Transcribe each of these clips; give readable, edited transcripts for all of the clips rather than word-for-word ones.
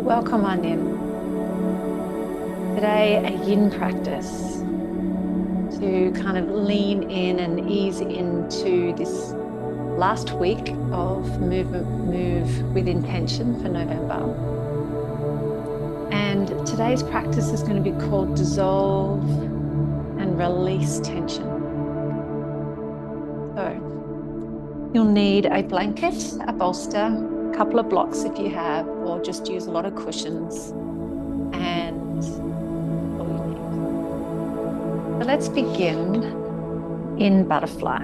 Welcome on in. Today, a yin practice to kind of lean in and ease into this last week of Move with Intention for November. And today's practice is going to be called Dissolve and Release Tension. So you'll need a blanket, a bolster, a couple of blocks if you have, or just use a lot of cushions, and all you need. So let's begin in butterfly.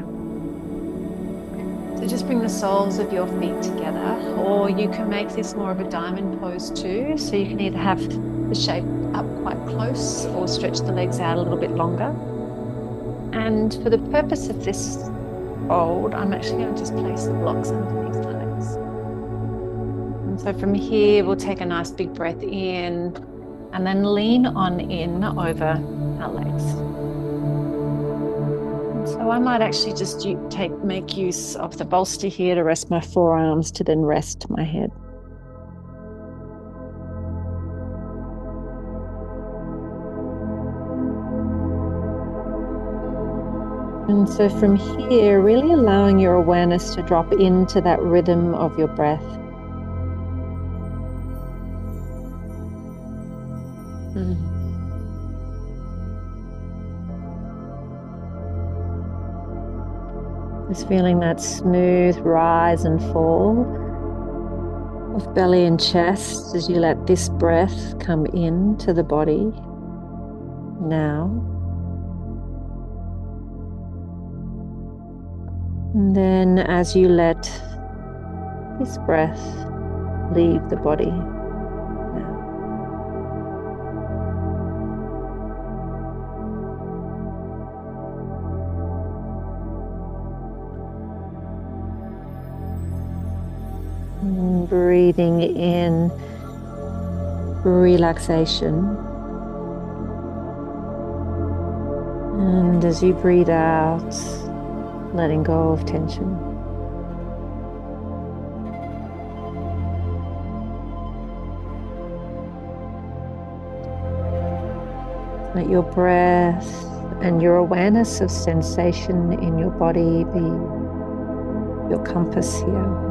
So just bring the soles of your feet together, or you can make this more of a diamond pose too. So you can either have the shape up quite close or stretch the legs out a little bit longer. And for the purpose of this fold, I'm actually going to just place the blocks underneath the legs. And so from here, we'll take a nice big breath in and then lean on in over our legs. So I might actually just make use of the bolster here to rest my forearms, to then rest my head. And so from here, really allowing your awareness to drop into that rhythm of your breath. Just feeling that smooth rise and fall of belly and chest as you let this breath come into the body now. And then as you let this breath leave the body now. And breathing in relaxation. And as you breathe out, letting go of tension. Let your breath and your awareness of sensation in your body be your compass here.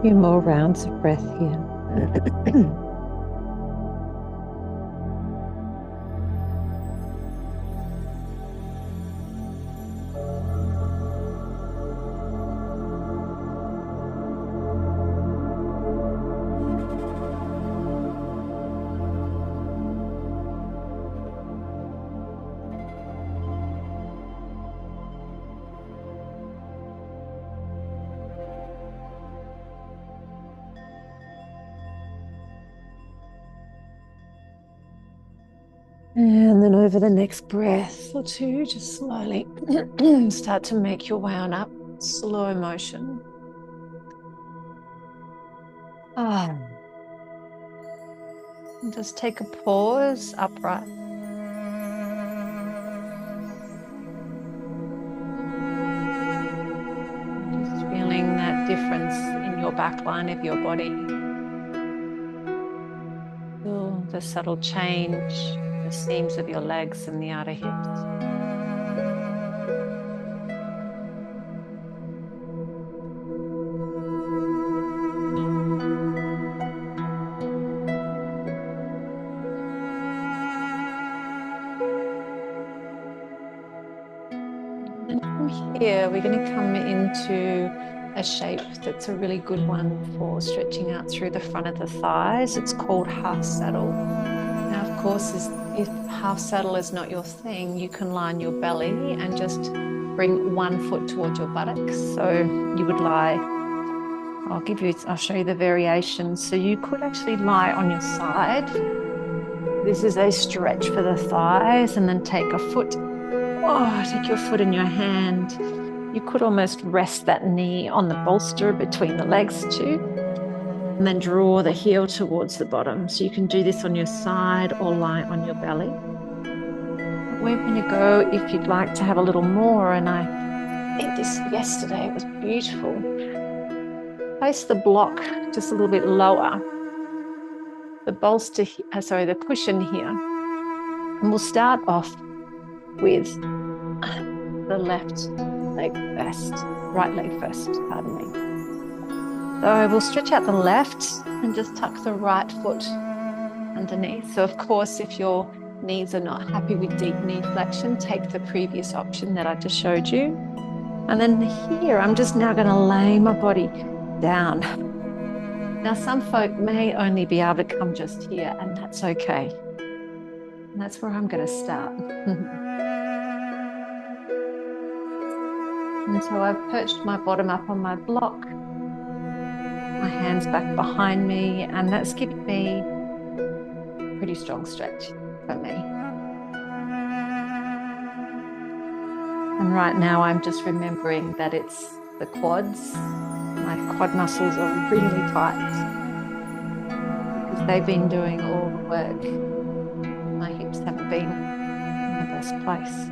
Few more rounds of breath here. And then over the next breath or two, just slowly start to make your way on up, slow motion. And just take a pause upright. Just feeling that difference in your back line of your body. Feel the subtle change, the seams of your legs and the outer hips. And from here, we're going to come into a shape that's a really good one for stretching out through the front of the thighs. It's called half saddle. Now, of course, if half saddle is not your thing, you can lie on your belly and just bring one foot towards your buttocks. So you would lie, I'll show you the variations. So you could actually lie on your side. This is a stretch for the thighs, and then take your foot in your hand. You could almost rest that knee on the bolster between the legs too, and then draw the heel towards the bottom. So you can do this on your side or lie on your belly. But we're going to go, if you'd like to have a little more, and I did this yesterday, it was beautiful. Place the block just a little bit lower, the cushion here. And we'll start off with the left leg first, right leg first, pardon me. So we'll stretch out the left and just tuck the right foot underneath. So of course, if your knees are not happy with deep knee flexion, take the previous option that I just showed you. And then here, I'm just now going to lay my body down. Now, some folk may only be able to come just here, and that's okay. And that's where I'm going to start. And so I've perched my bottom up on my block, my hands back behind me, and that's given me a pretty strong stretch for me. And right now I'm just remembering that it's the quads. My quad muscles are really tight because they've been doing all the work. My hips haven't been in the best place.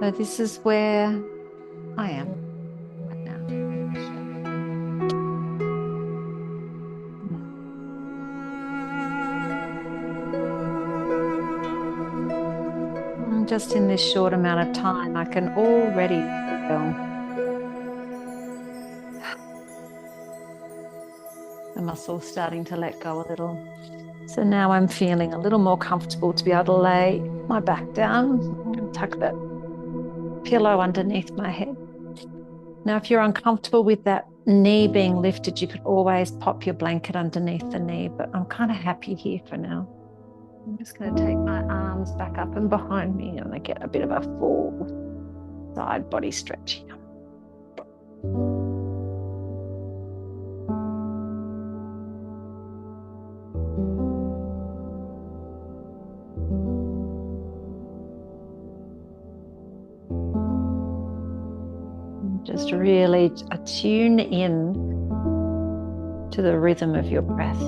So this is where I am right now. And just in this short amount of time, I can already feel the muscles starting to let go a little. So now I'm feeling a little more comfortable to be able to lay my back down and tuck that pillow underneath my head. Now, if you're uncomfortable with that knee being lifted, you could always pop your blanket underneath the knee, but I'm kind of happy here for now. I'm just going to take my arms back up and behind me, and I get a bit of a full side body stretch here. Just really attune in to the rhythm of your breath.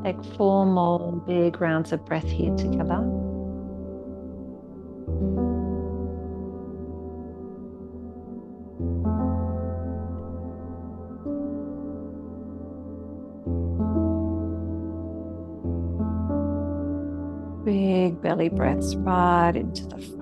Take 4 more big rounds of breath here together. Big belly breaths right into the front.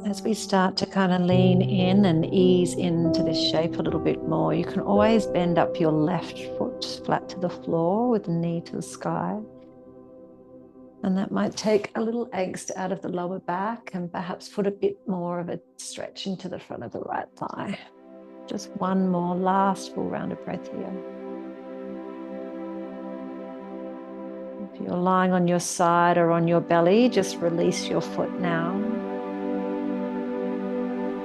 as we start to kind of lean in and ease into this shape a little bit more, you can always bend up your left foot flat to the floor with the knee to the sky. And that might take a little angst out of the lower back and perhaps put a bit more of a stretch into the front of the right thigh. Just one more last full round of breath here. If you're lying on your side or on your belly, just release your foot now.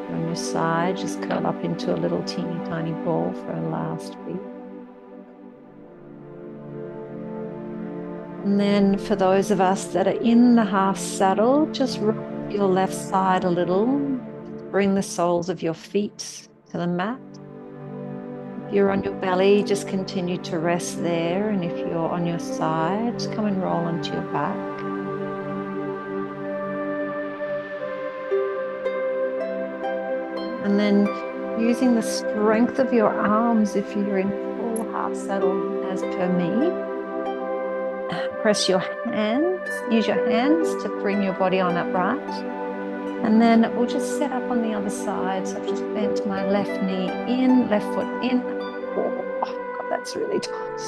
On your side, just curl up into a little teeny tiny ball for a last beat. And then for those of us that are in the half saddle, just rock your left side a little. Bring the soles of your feet to the mat. If you're on your belly, just continue to rest there. And if you're on your side, just come and roll onto your back. And then using the strength of your arms, if you're in full half saddle as per me, press your hands, use your hands to bring your body on upright. And then we'll just set up on the other side. So I've just bent my left knee in, left foot in. Oh, God, that's really tight.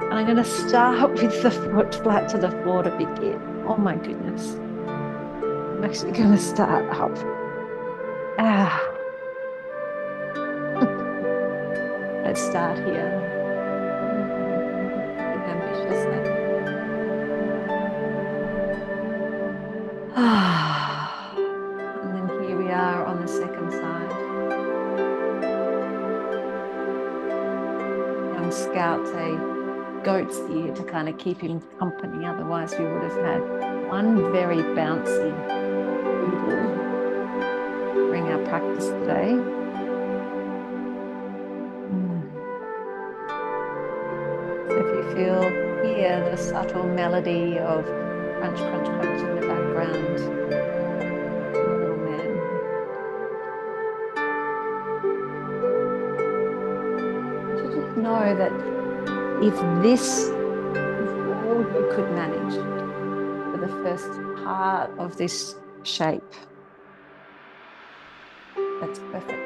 And I'm going to start with the foot flat to the floor to begin. Oh my goodness. I'm actually going to start up. Let's start here. Be ambitious now. And then here we are on the second side. Young Scout say goat's ear to kind of keep him company, otherwise we would have had one very bouncy doodle bring our practice today. So if you feel here the subtle melody of crunch, crunch, crunch in the background, little man. So just know that if this is all you could manage for the first part of this shape, that's perfect.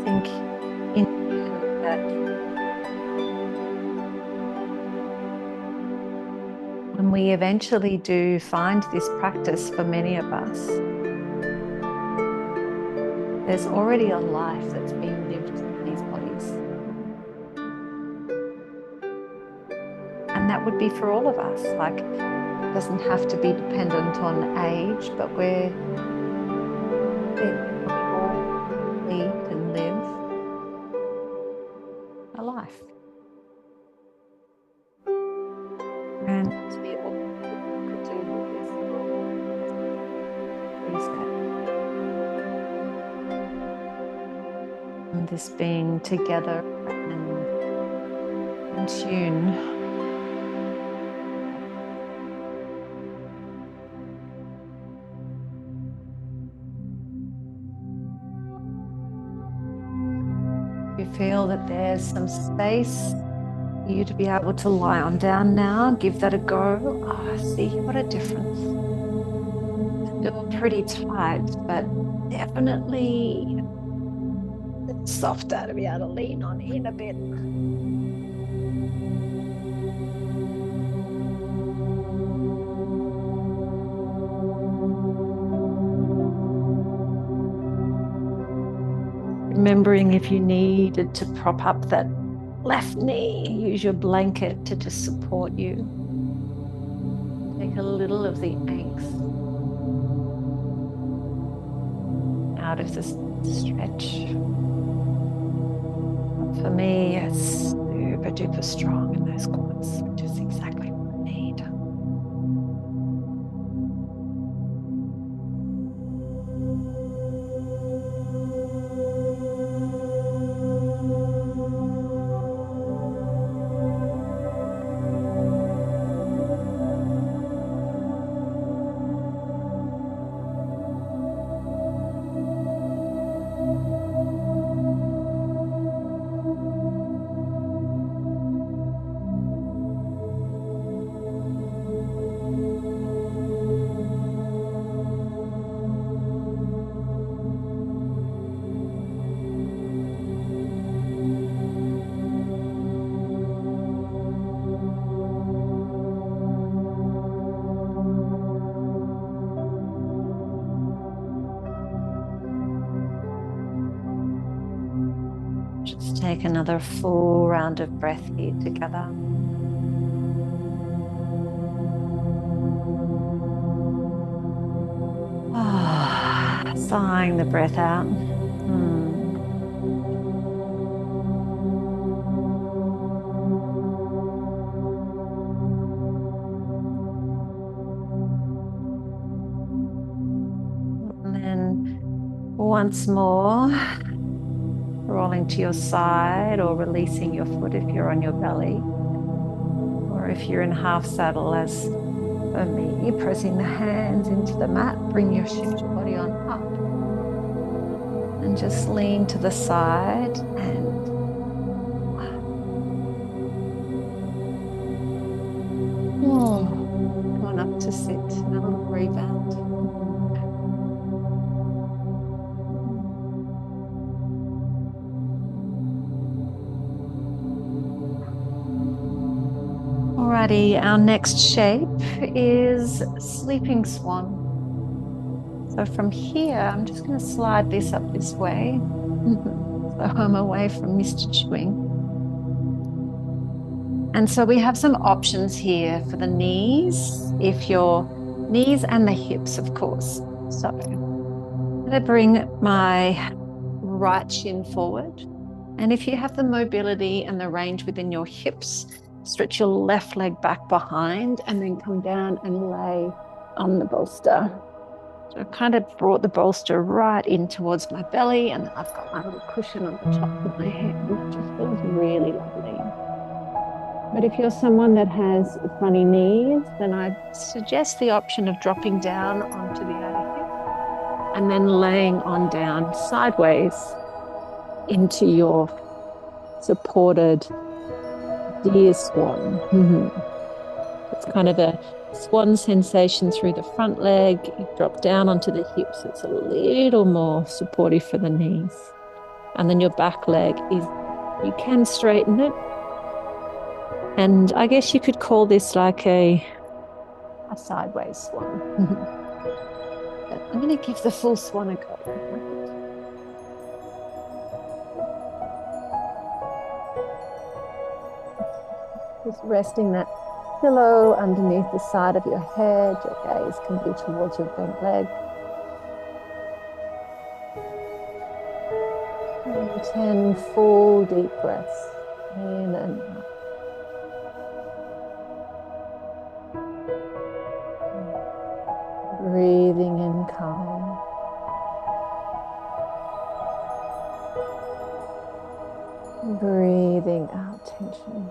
Think in that when we eventually do find this practice, for many of us, there's already a life that's being lived in these bodies. And that would be for all of us. Like, it doesn't have to be dependent on age, but we all lead and live a life. And to be all we could do is reset. And this being together and in tune. You feel that there's some space for you to be able to lie on down now. Give that a go. Oh, see what a difference. Still pretty tight, but definitely softer to be able to lean on in a bit. Remembering if you needed to prop up that left knee, use your blanket to just support you. Take a little of the angst out of this stretch. For me, it's super duper strong in those quads, which is exactly what I need. Take another full round of breath here together. Sighing the breath out. And then once more, rolling to your side or releasing your foot if you're on your belly. Or if you're in half saddle, as for me, pressing the hands into the mat, shift your body on up. And just lean to the side and going up to sit in a little rebound. Alrighty, our next shape is sleeping swan. So from here, I'm just going to slide this up this way. So I'm away from Mr. Chewing. And so we have some options here for the knees, if your knees and the hips, of course. So I'm going to bring my right shin forward. And if you have the mobility and the range within your hips, stretch your left leg back behind and then come down and lay on the bolster. So I've kind of brought the bolster right in towards my belly, and I've got my little cushion on the top of my head, which just feels really lovely. But if you're someone that has funny knees, then I suggest the option of dropping down onto the outer hip and then laying on down sideways into your supported deer swan. It's kind of a swan sensation through the front leg. You drop down onto the hips. It's a little more supportive for the knees. And then your back leg is, you can straighten it. And I guess you could call this like a sideways swan. But I'm going to give the full swan a go. Just resting that pillow underneath the side of your head. Your gaze can be towards your bent leg. And 10 full deep breaths in and out. Breathing in calm. Breathing out tension.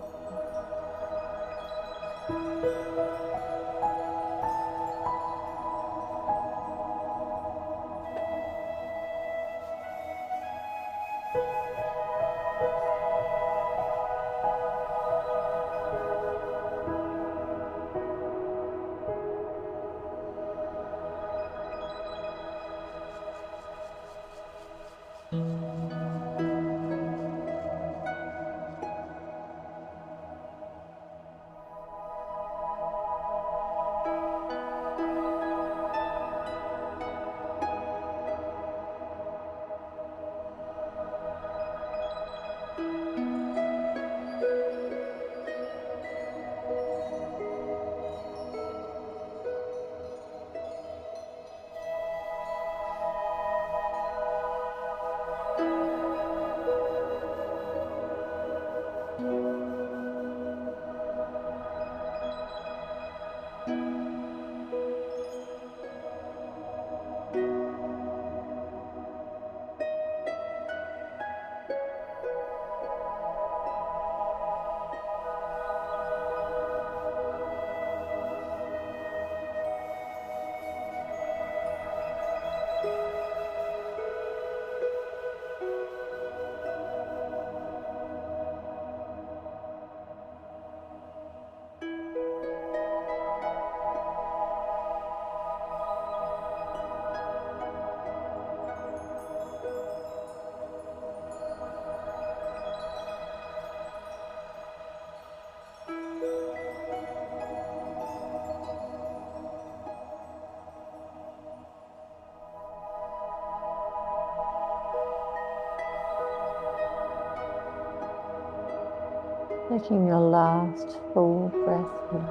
Taking your last full breath in.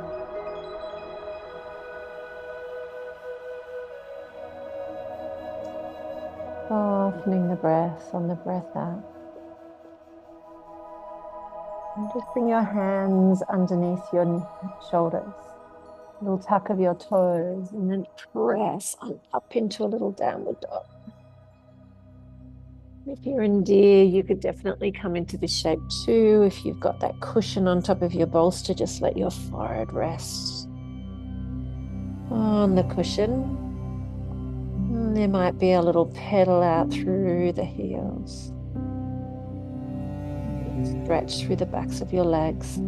Softening the breath on the breath out. And just bring your hands underneath your shoulders. Little tuck of your toes, and then press on up into a little downward dog. If you're in deer, you could definitely come into this shape too. If you've got that cushion on top of your bolster, just let your forehead rest on the cushion. And there might be a little pedal out through the heels. Stretch through the backs of your legs.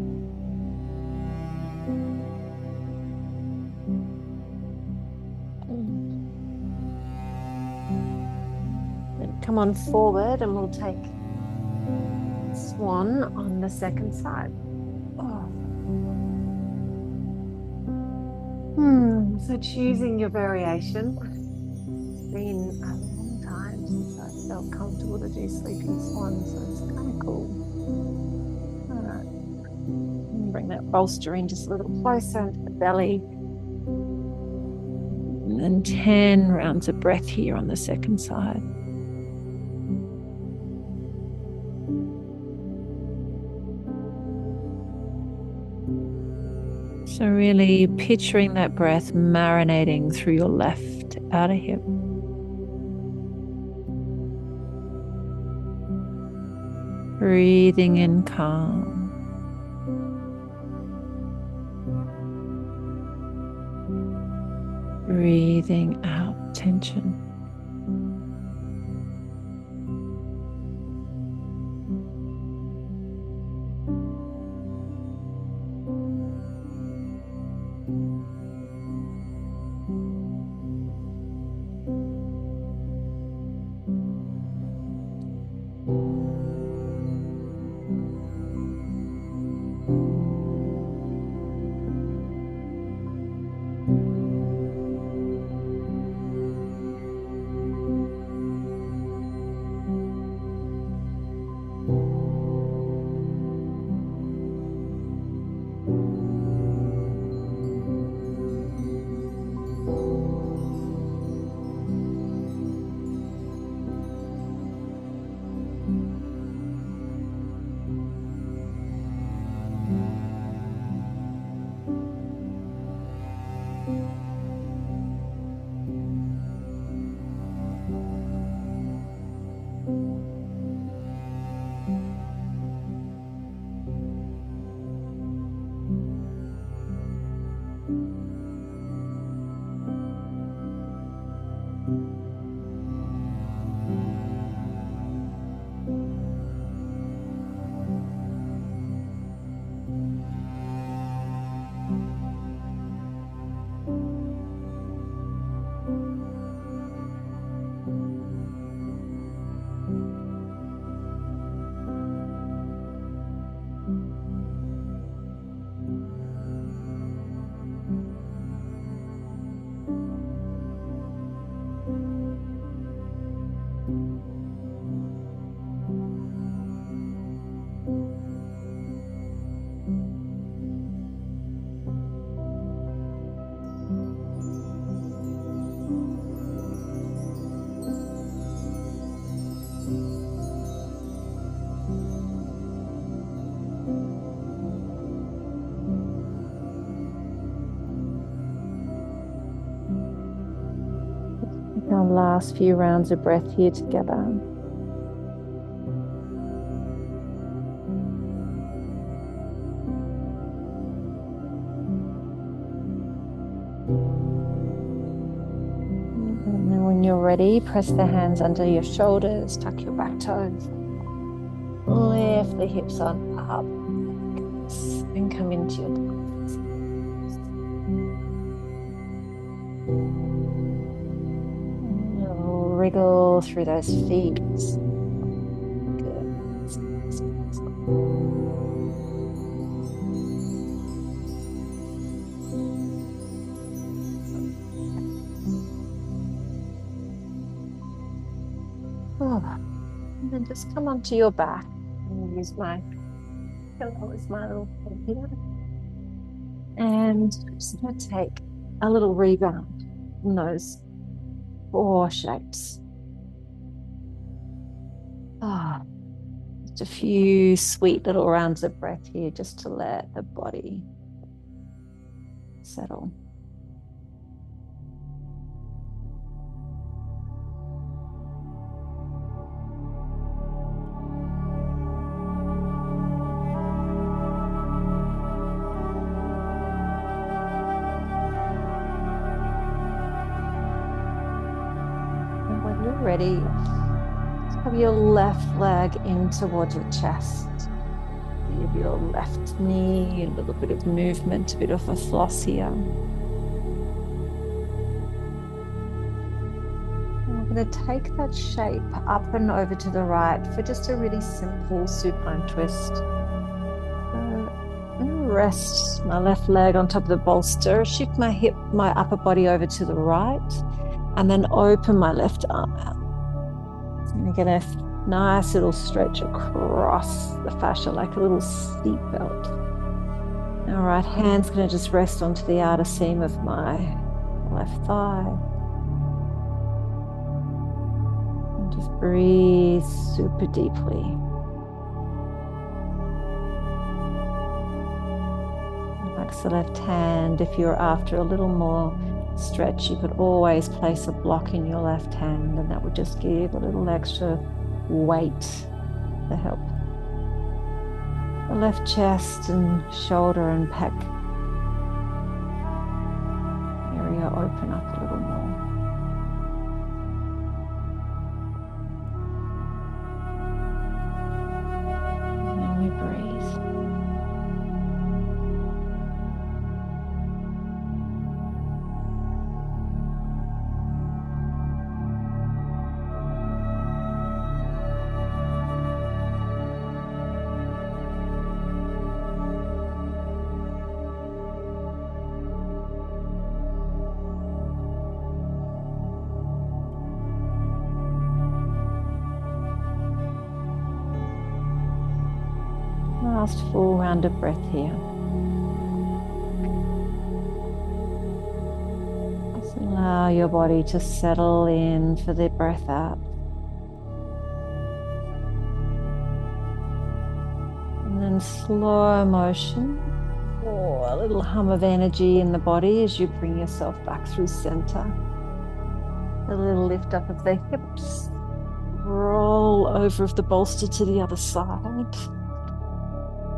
And come on forward and we'll take Swan on the second side. So choosing your variation. It's been a long time since I felt comfortable to do sleeping Swan, so it's kind of cool. All right. Bring that bolster in just a little closer into the belly. And then 10 rounds of breath here on the second side. So really picturing that breath marinating through your left outer hip. Breathing in calm. Breathing out tension. Our last few rounds of breath here together. And then when you're ready, press the hands under your shoulders, tuck your back toes, lift the hips on up, and come into your wriggle through those feet. Good. And then just come onto your back and use my Hello, it's my little head here. And I'm just going to take a little rebound from those 4 shapes. Ah, just a few sweet little rounds of breath here just to let the body settle. And when you're ready, have your left leg in towards your chest. Give your left knee a little bit of movement, a bit of a floss here. And we're going to take that shape up and over to the right for just a really simple supine twist. So I'm going to rest my left leg on top of the bolster, shift my upper body over to the right, and then open my left arm out. So I'm going to get a nice little stretch across the fascia like a little seat belt. All right, hand's going to just rest onto the outer seam of my left thigh. And just breathe super deeply. Relax the left hand. If you're after a little more stretch, you could always place a block in your left hand, and that would just give a little extra weight to help the left chest and shoulder and pec area open up a little more. And then we breathe. Last full round of breath here. Just allow your body to settle in for the breath out. And then slow motion, or a little hum of energy in the body as you bring yourself back through center. A little lift up of the hips. Roll over of the bolster to the other side.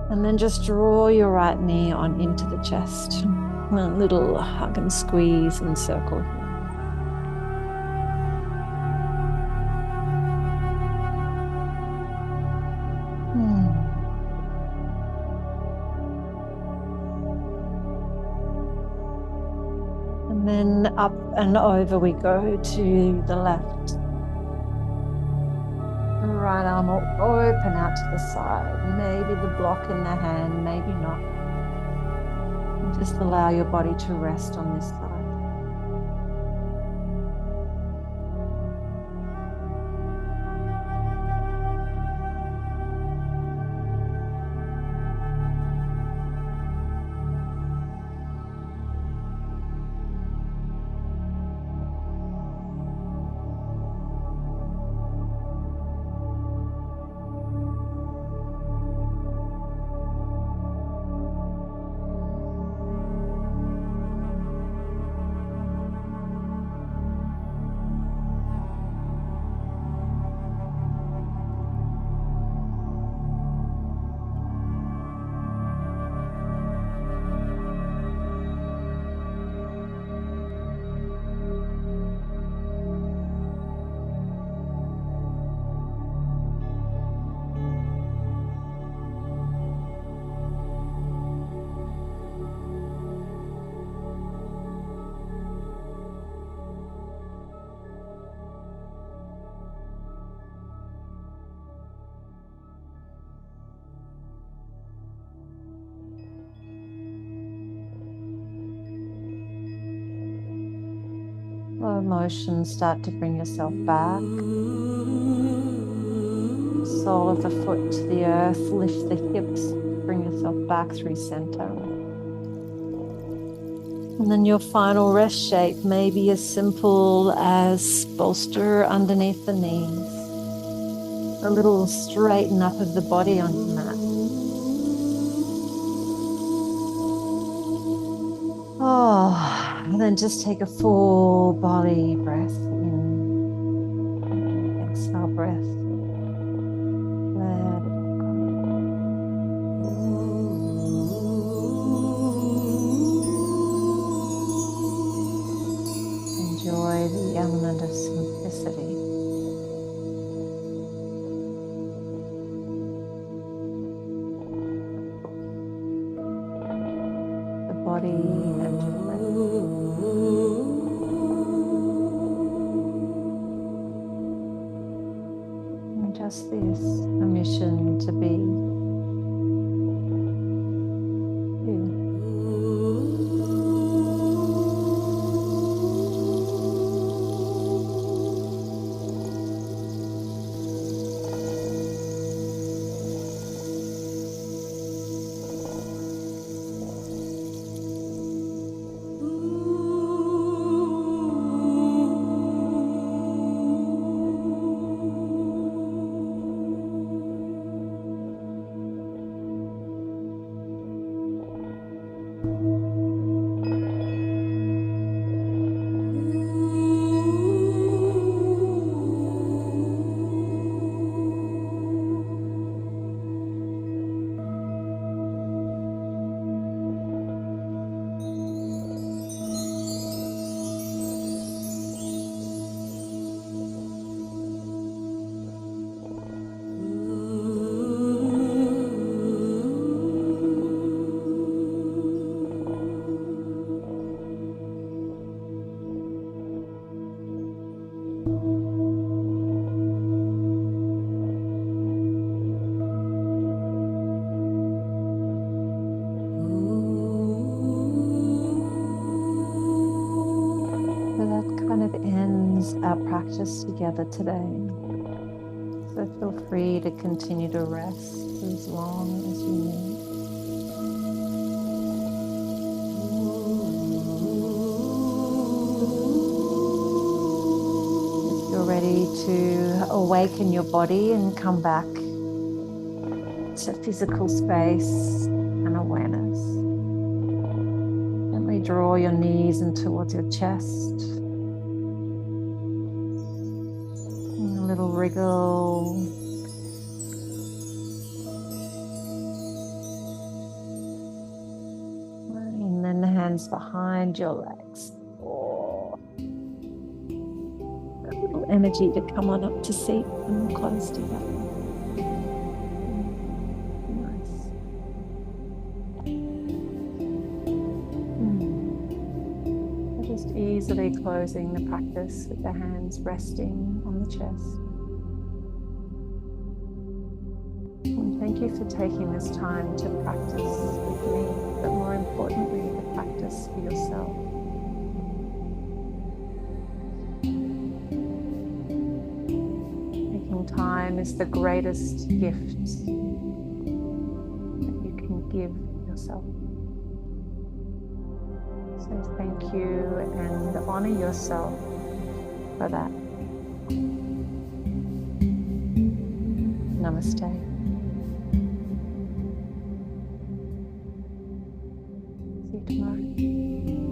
And then just draw your right knee on into the chest. A little hug and squeeze and circle here. And then up and over we go to the left. Right arm will open out to the side. Maybe the block in the hand, maybe not. And just allow your body to rest on this side. Slow motion, start to bring yourself back. Sole of the foot to the earth, lift the hips Bring yourself back through center. And then your final rest shape may be as simple as bolster underneath the knees. A little straighten up of the body on your mat. Oh, and then just take a full body breath in. Exhale breath. Let it go. Enjoy the element of simplicity. The body and your breath. And just this permission to be you. Kind of ends our practice together today. So feel free to continue to rest as long as you need. If you're ready to awaken your body and come back to physical space and awareness, gently draw your knees in towards your chest. Little wriggle. And then the hands behind your legs. Oh. A little energy to come on up to seat and close together. Nice. Just easily closing the practice with the hands resting on the chest. And thank you for taking this time to practice with me, but more importantly, to practice for yourself. Taking time is the greatest gift that you can give yourself. So thank you and honor yourself for that. Namaste. See you tomorrow.